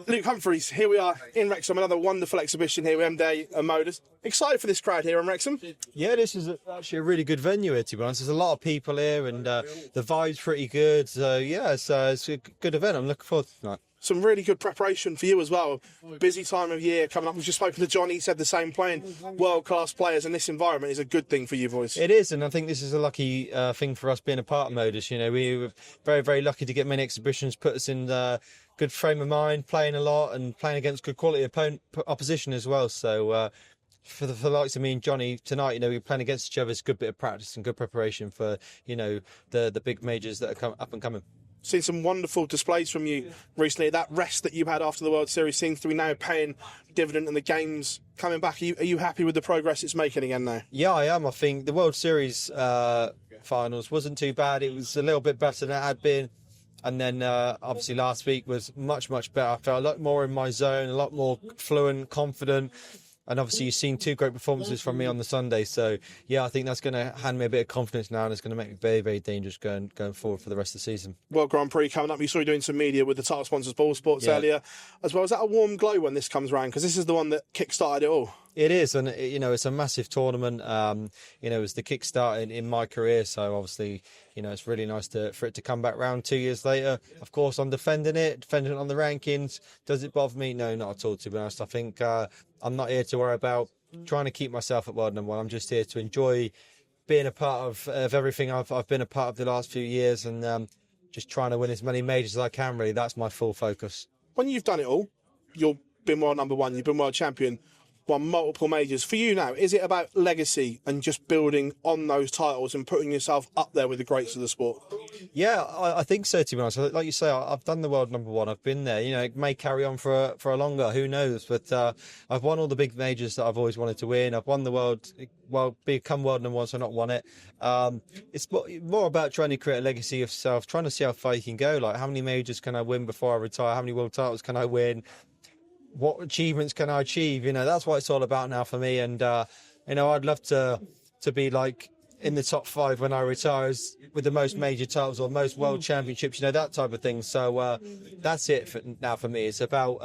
Luke Humphries, here we are in Wrexham, another wonderful exhibition here with MD and Modus. Excited for this crowd here in Wrexham? Yeah, this is actually a really good venue here, to be honest. There's a lot of people here and the vibe's pretty good. So, yeah, it's a good event. I'm looking forward to tonight. Some really good preparation for you as well. Busy time of year coming up. We've just spoken to John. He said the same. Playing world-class players in this environment is a good thing for you boys. It is, and I think this is a lucky thing for us being a part of Modus. You know, we were very, very lucky to get many exhibitions, put us in good frame of mind, playing a lot and playing against good quality opposition as well. So for the likes of me and Johnny tonight, you know, we're playing against each other. It's a good bit of practice and good preparation for, you know, the big majors that are up and coming. Seen some wonderful displays from you recently. That rest that you had after the World Series seems to be now paying dividend, and the game's coming back. Are you happy with the progress it's making again now? Yeah, I am. I think the World Series finals wasn't too bad. It was a little bit better than it had been. And then obviously last week was much, much better. I felt a lot more in my zone, a lot more fluent, confident. And obviously you've seen two great performances from me on the Sunday. So, yeah, I think that's going to hand me a bit of confidence now, and it's going to make me very, very dangerous going forward for the rest of the season. World Grand Prix coming up. You saw you doing some media with the title sponsors, Ball Sports, earlier as well. Is that a warm glow when this comes around? Because this is the one that kick-started it all. It is, and you know, it's a massive tournament. You know, it's the kickstart in my career, so obviously, you know, it's really nice for it to come back round 2 years later. Of course, I'm defending it on the rankings. Does it bother me? No, not at all, to be honest. I think I'm not here to worry about trying to keep myself at world number one. I'm just here to enjoy being a part of everything I've been a part of the last few years, and just trying to win as many majors as I can. Really, that's my full focus. When you've done it all, you've been world number one. You've been world champion. Won multiple majors. For you now, is it about legacy and just building on those titles and putting yourself up there with the greats of the sport? Yeah, I think so, to be honest. Like you say, I've done the world number one. I've been there. You know, it may carry on for a longer, who knows? But I've won all the big majors that I've always wanted to win. I've won the become world number one, so not won it. It's more about trying to create a legacy of yourself, trying to see how far you can go. Like, how many majors can I win before I retire? How many world titles can I win? What achievements can I achieve? You know, that's what it's all about now for me. And, you know, I'd love to be like in the top 5 when I retire with the most major titles or most world championships, you know, that type of thing. So that's it for me. It's about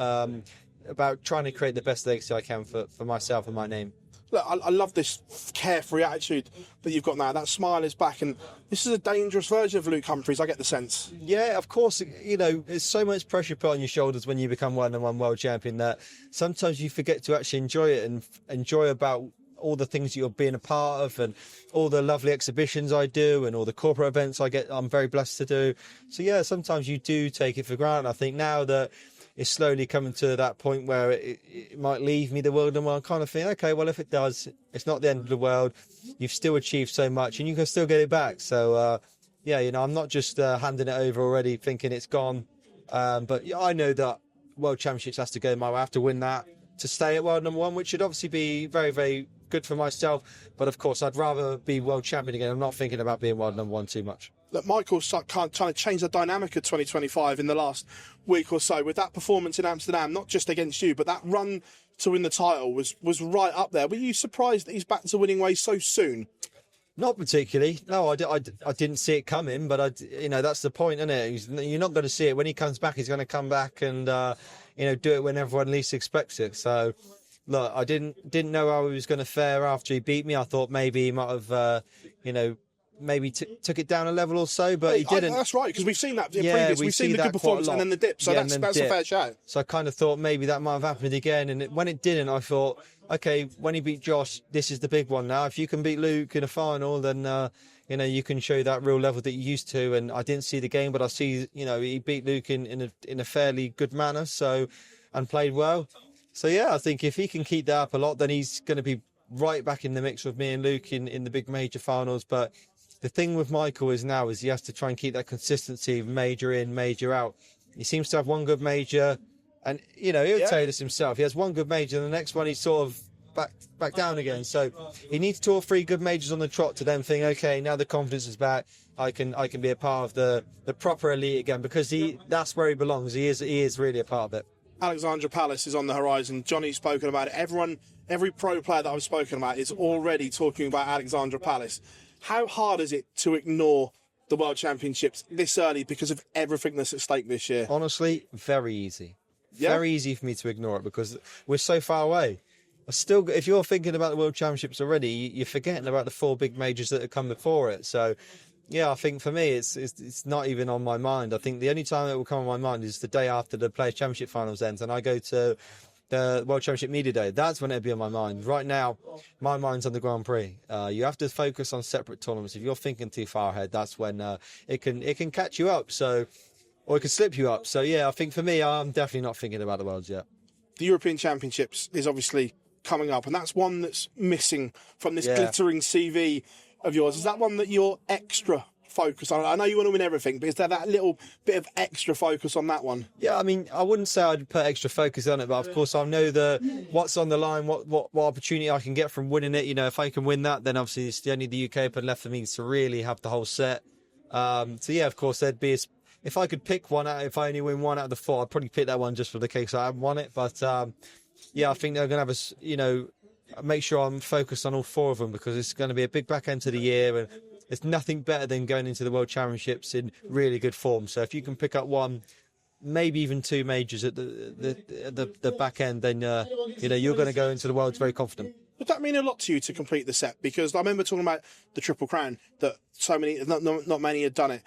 trying to create the best legacy I can for myself and my name. Look, I love this carefree attitude that you've got now. That smile is back, and this is a dangerous version of Luke Humphries, I get the sense. Yeah, of course. You know, there's so much pressure put on your shoulders when you become one and one world champion that sometimes you forget to actually enjoy it and enjoy about all the things you're being a part of and all the lovely exhibitions I do and all the corporate events I'm very blessed to do. So yeah, sometimes you do take it for granted. I think now that it's slowly coming to that point where it might leave me the world, and I kind of think, okay, well, if it does, it's not the end of the world. You've still achieved so much, and you can still get it back. So, yeah, you know, I'm not just handing it over already, thinking it's gone. But yeah, I know that World Championships has to go my way. I have to win that to stay at world number one, which should obviously be very, very good for myself. But of course, I'd rather be world champion again. I'm not thinking about being world number one too much. Look, Michael's trying to change the dynamic of 2025 in the last week or so with that performance in Amsterdam, not just against you, but that run to win the title was right up there. Were you surprised that he's back to winning ways so soon? Not particularly. No, I didn't see it coming, but you know, that's the point, isn't it? You're not going to see it. When he comes back, he's going to come back and, you know, do it when everyone least expects it. So, look, I didn't know how he was going to fare after he beat me. I thought maybe he might have, you know, maybe took it down a level or so, but he didn't. That's right, because we've seen that in previous. We've seen the good performance and then the dip, so that's a fair shout. So I kind of thought maybe that might have happened again, and when it didn't, I thought, okay, when he beat Josh, this is the big one now. If you can beat Luke in a final, then you know, you can show that real level that you used to. And I didn't see the game, but I see, you know, he beat Luke in a fairly good manner, and played well. So yeah, I think if he can keep that up a lot, then he's going to be right back in the mix with me and Luke in the big major finals. But the thing with Michael is he has to try and keep that consistency of major in, major out. He seems to have one good major, and, you know, he'll tell you this himself. He has one good major, and the next one he's sort of back down again. So he needs 2 or 3 good majors on the trot to then think, okay, now the confidence is back. I can be a part of the proper elite again, because that's where he belongs. He is really a part of it. Alexandra Palace is on the horizon. Johnny's spoken about it. Every pro player that I've spoken about is already talking about Alexandra Palace. How hard is it to ignore the World Championships this early because of everything that's at stake this year? Honestly, very easy. Yeah. Very easy for me to ignore it because we're so far away. If you're thinking about the World Championships already, you're forgetting about the 4 big majors that have come before it. So, yeah, I think for me, it's not even on my mind. I think the only time it will come on my mind is the day after the Players' Championship finals ends, and I go to the World Championship Media Day. That's when it'll be on my mind. Right now, my mind's on the Grand Prix. You have to focus on separate tournaments. If you're thinking too far ahead, that's when it can catch you up. Or it can slip you up. So, yeah, I think for me, I'm definitely not thinking about the Worlds yet. The European Championships is obviously coming up, and that's one that's missing from this glittering CV of yours. Is that one that you're extra focused on? I know you want to win everything, but is there that little bit of extra focus on that one? Yeah, I mean, I wouldn't say I'd put extra focus on it, but of course I know what's on the line, what opportunity I can get from winning it. You know, if I can win that, then obviously it's only the UK Open left for me to really have the whole set. So yeah, of course there'd be if I could pick one out, if I only win one out of the 4, I'd probably pick that one just for the case I haven't won it. But yeah, I think they're going to have make sure I'm focused on all 4 of them because it's going to be a big back end to the year, and there's nothing better than going into the World Championships in really good form. So if you can pick up 1, maybe even 2 majors at the back end, then you're going to go into the Worlds very confident. Would that mean a lot to you to complete the set? Because I remember talking about the Triple Crown, that not many had done it.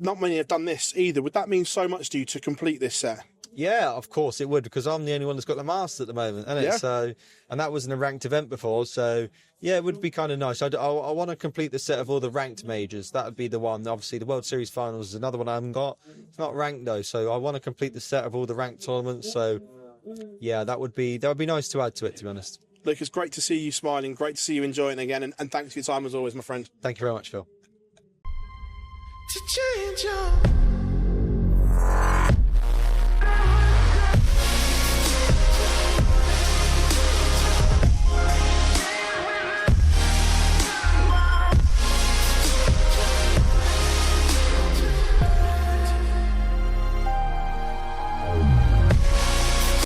Not many have done this either. Would that mean so much to you to complete this set? Yeah, of course it would, because I'm the only one that's got the Masters at the moment, isn't it? Yeah. So, and that wasn't a ranked event before, so yeah, it would be kind of nice. I want to complete the set of all the ranked majors. That would be the one. Obviously, the World Series Finals is another one I haven't got. It's not ranked though, so I want to complete the set of all the ranked tournaments. So, yeah, that would be nice to add to it, to be honest. Luke, it's great to see you smiling. Great to see you enjoying again, and thanks for your time as always, my friend. Thank you very much, Phil. To change your